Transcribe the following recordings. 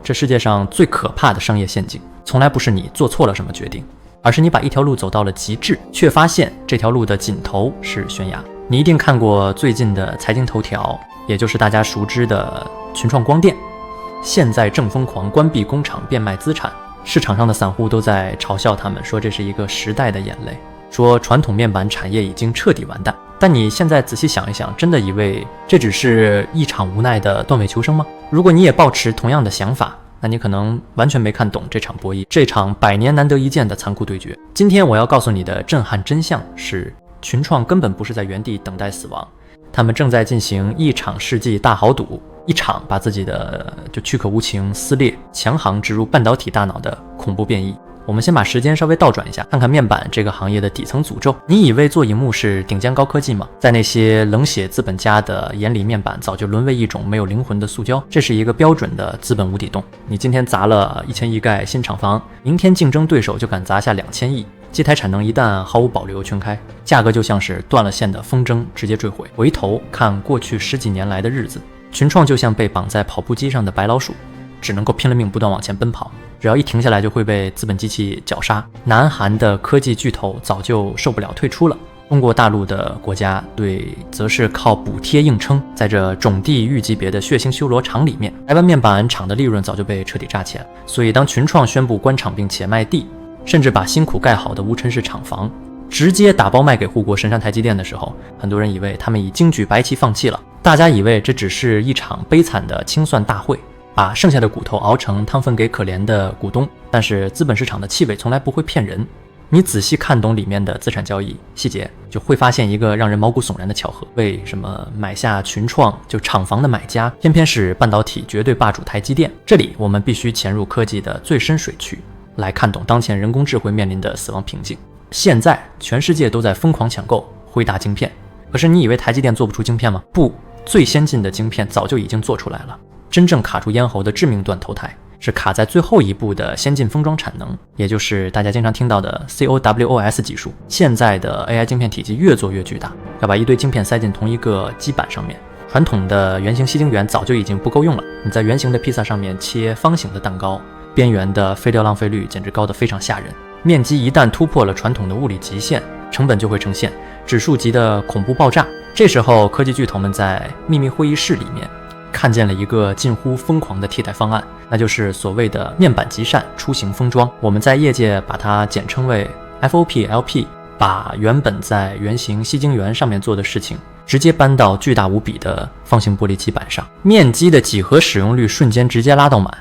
这世界上最可怕的商业陷阱，从来不是你做错了什么决定，而是你把一条路走到了极致，却发现这条路的尽头是悬崖。你一定看过最近的财经头条，也就是大家熟知的群创光电，现在正疯狂关闭工厂变卖资产，市场上的散户都在嘲笑他们，说这是一个时代的眼泪，说传统面板产业已经彻底完蛋。但你现在仔细想一想，真的以为这只是一场无奈的断尾求生吗？如果你也抱持同样的想法，那你可能完全没看懂这场博弈，这场100年难得一见的残酷对决。今天我要告诉你的震撼真相是，群创根本不是在原地等待死亡，他们正在进行一场世纪大豪赌，一场把自己的躯壳无情撕裂，强行植入半导体大脑的恐怖变异。我们先把时间稍微倒转一下，看看面板这个行业的底层诅咒。你以为做荧幕是顶尖高科技吗？在那些冷血资本家的眼里，面板早就沦为一种没有灵魂的塑胶，这是一个标准的资本无底洞。你今天砸了1000亿盖新厂房，明天竞争对手就敢砸下2000亿，机台产能一旦毫无保留全开，价格就像是断了线的风筝，直接坠毁。回头看过去10几年来的日子，群创就像被绑在跑步机上的白老鼠，只能够拼了命不断往前奔跑，只要一停下来就会被资本机器绞杀。南韩的科技巨头早就受不了退出了，中国大陆的国家队则是靠补贴硬撑。在这种地狱级别的血腥修罗场里面，台湾面板厂的利润早就被彻底榨钱。所以当群创宣布关厂并且卖地，甚至把辛苦盖好的无尘室厂房直接打包卖给护国神山台积电的时候，很多人以为他们已经举白旗放弃了。大家以为这只是一场悲惨的清算大会，把剩下的骨头熬成汤分给可怜的股东。但是资本市场的气味从来不会骗人，你仔细看懂里面的资产交易细节，就会发现一个让人毛骨悚然的巧合。为什么买下群创厂房的买家偏偏是半导体绝对霸主台积电？这里我们必须潜入科技的最深水区，来看懂当前人工智慧面临的死亡瓶颈。现在全世界都在疯狂抢购辉达晶片，可是你以为台积电做不出晶片吗？不，最先进的晶片早就已经做出来了。真正卡住咽喉的致命断头台是卡在最后一步的先进封装产能，也就是大家经常听到的 CoWoS 技术。现在的 AI 晶片体积越做越巨大，要把一堆晶片塞进同一个基板上面。传统的圆形吸晶圆早就已经不够用了，你在圆形的披萨上面切方形的蛋糕，边缘的废料浪费率简直高得非常吓人。面积一旦突破了传统的物理极限，成本就会呈现指数级的恐怖爆炸。这时候科技巨头们在秘密会议室里面看见了一个近乎疯狂的替代方案，那就是所谓的面板极扇出行封装。我们在业界把它简称为 FOPLP， 把原本在圆形吸晶圆上面做的事情直接搬到巨大无比的方形玻璃基板上，面积的几何使用率瞬间直接拉到满。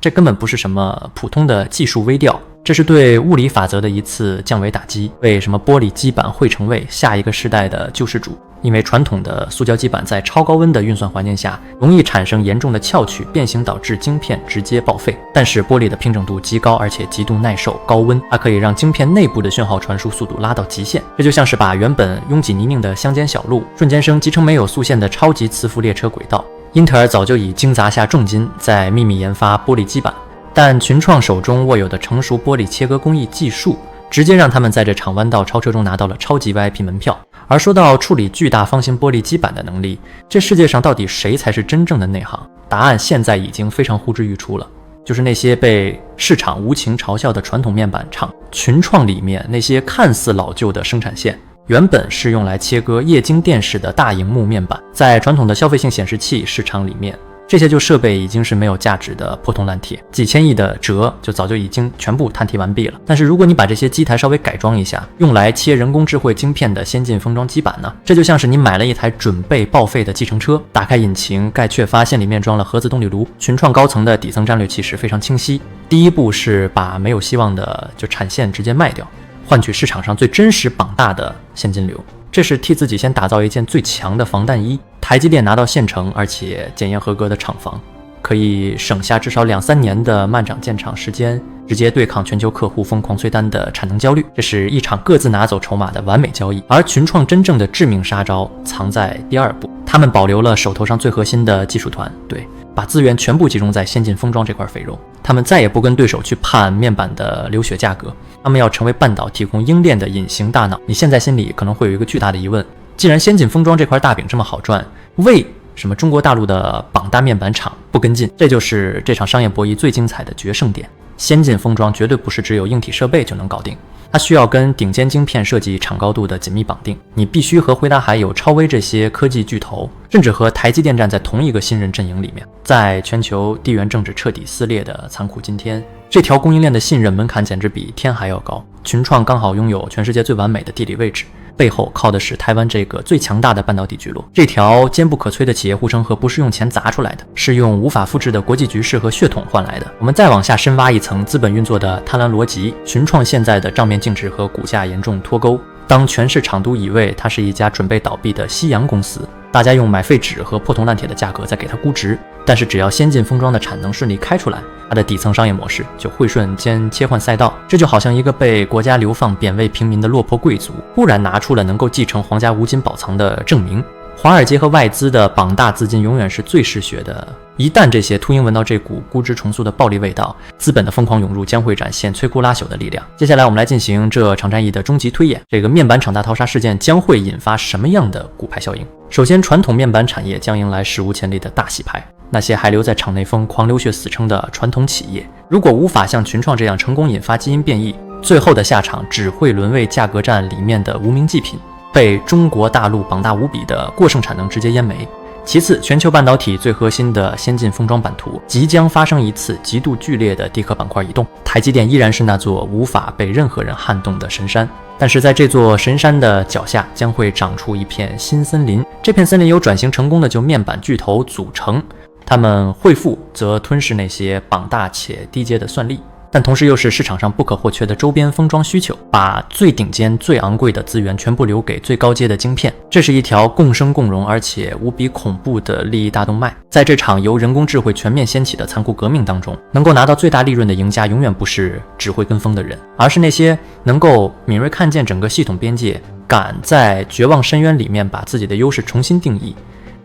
这根本不是什么普通的技术微调，这是对物理法则的一次降维打击，为什么玻璃基板会成为下一个时代的救世主？因为传统的塑胶基板在超高温的运算环境下容易产生严重的翘曲变形，导致晶片直接报废。但是玻璃的拼整度极高，而且极度耐受高温，它可以让晶片内部的讯号传输速度拉到极限。这就像是把原本拥挤泥泞的乡间小路瞬间升级成没有速限的超级磁浮列车轨道。英特尔早就已经砸下重金在秘密研发玻璃基板，但群创手中握有的成熟玻璃切割工艺技术直接让他们在这场弯道超车中拿到了超级 VIP 门票。而说到处理巨大方形玻璃基板的能力，这世界上到底谁才是真正的内行？答案现在已经非常呼之欲出了，就是那些被市场无情嘲笑的传统面板厂。群创里面那些看似老旧的生产线，原本是用来切割液晶电视的大荧幕面板，在传统的消费性显示器市场里面，这些旧设备已经是没有价值的破铜烂铁，几千亿的折就早就已经全部摊提完毕了。但是如果你把这些机台稍微改装一下，用来切人工智慧晶片的先进封装基板呢，这就像是你买了一台准备报废的计程车，打开引擎盖却发现里面装了核子动力炉。群创高层的底层战略其实非常清晰，第一步是把没有希望的产线直接卖掉，换取市场上最真实绑大的现金流，这是替自己先打造一件最强的防弹衣。台积电拿到现成而且检验合格的厂房，可以省下至少2-3年的漫长建厂时间，直接对抗全球客户疯狂催单的产能焦虑。这是一场各自拿走筹码的完美交易。而群创真正的致命杀招藏在第二步，他们保留了手头上最核心的技术团队，把资源全部集中在先进封装这块肥肉。他们再也不跟对手去盼面板的流血价格，他们要成为半导体供应链的隐形大脑。你现在心里可能会有一个巨大的疑问，既然先进封装这块大饼这么好赚，为什么中国大陆的榜大面板厂不跟进，这就是这场商业博弈最精彩的决胜点。先进封装绝对不是只有硬体设备就能搞定，它需要跟顶尖晶片设计厂高度的紧密绑定，你必须和辉达还有超微这些科技巨头，甚至和台积电站在同一个信任阵营里面。在全球地缘政治彻底撕裂的残酷今天，这条供应链的信任门槛简直比天还要高。群创刚好拥有全世界最完美的地理位置，背后靠的是台湾这个最强大的半导体聚落。这条坚不可摧的企业护城河不是用钱砸出来的，是用无法复制的国际局势和血统换来的。我们再往下深挖一层资本运作的贪婪逻辑，群创现在的账面净值和股价严重脱钩。当全市场都以为它是一家准备倒闭的夕阳公司，大家用买废纸和破铜烂铁的价格在给它估值，但是只要先进封装的产能顺利开出来，它的底层商业模式就会瞬间切换赛道。这就好像一个被国家流放贬为平民的落魄贵族，忽然拿出了能够继承皇家无金宝藏的证明。华尔街和外资的绑大资金永远是最嗜血的，一旦这些秃鹰闻到这股估值重塑的暴利味道，资本的疯狂涌入将会展现摧枯拉朽的力量。接下来我们来进行这场战役的终极推演，这个面板厂大逃杀事件将会引发什么样的骨牌效应？首先，传统面板产业将迎来史无前例的大洗牌。那些还留在厂内疯狂流血死撑的传统企业，如果无法像群创这样成功引发基因变异，最后的下场只会沦为价格战里面的无名祭品，被中国大陆膀大无比的过剩产能直接淹没。其次，全球半导体最核心的先进封装版图即将发生一次极度剧烈的地壳板块移动，台积电依然是那座无法被任何人撼动的神山，但是在这座神山的脚下将会长出一片新森林。这片森林由转型成功的就面板巨头组成，他们会富则吞噬那些膀大且低阶的算力，但同时又是市场上不可或缺的周边封装需求，把最顶尖最昂贵的资源全部留给最高阶的晶片。这是一条共生共荣而且无比恐怖的利益大动脉。在这场由人工智慧全面掀起的残酷革命当中，能够拿到最大利润的赢家永远不是只会跟风的人，而是那些能够敏锐看见整个系统边界，敢在绝望深渊里面把自己的优势重新定义，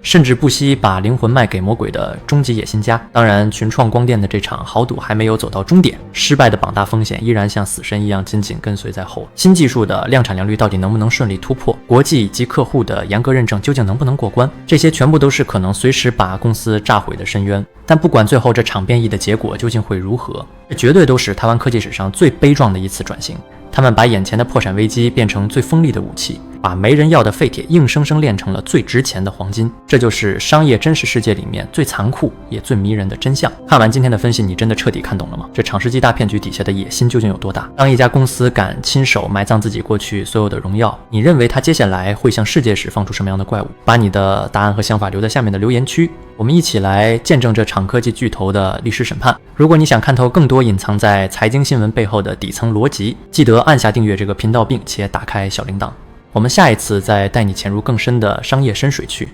甚至不惜把灵魂卖给魔鬼的终极野心家。当然，群创光电的这场豪赌还没有走到终点，失败的绑大风险依然像死神一样紧紧跟随在后。新技术的量产良率到底能不能顺利突破？国际及客户的严格认证究竟能不能过关？这些全部都是可能随时把公司炸毁的深渊。但不管最后这场变异的结果究竟会如何，这绝对都是台湾科技史上最悲壮的一次转型。他们把眼前的破产危机变成最锋利的武器，把没人要的废铁硬生生炼成了最值钱的黄金。这就是商业真实世界里面最残酷也最迷人的真相。看完今天的分析，你真的彻底看懂了吗？这场世纪大骗局底下的野心究竟有多大？当一家公司敢亲手埋葬自己过去所有的荣耀，你认为它接下来会向世界史放出什么样的怪物？把你的答案和想法留在下面的留言区，我们一起来见证这场科技巨头的历史审判。如果你想看透更多隐藏在财经新闻背后的底层逻辑，记得按下订阅这个频道，并且打开小铃铛。我们下一次再带你潜入更深的商业深水区。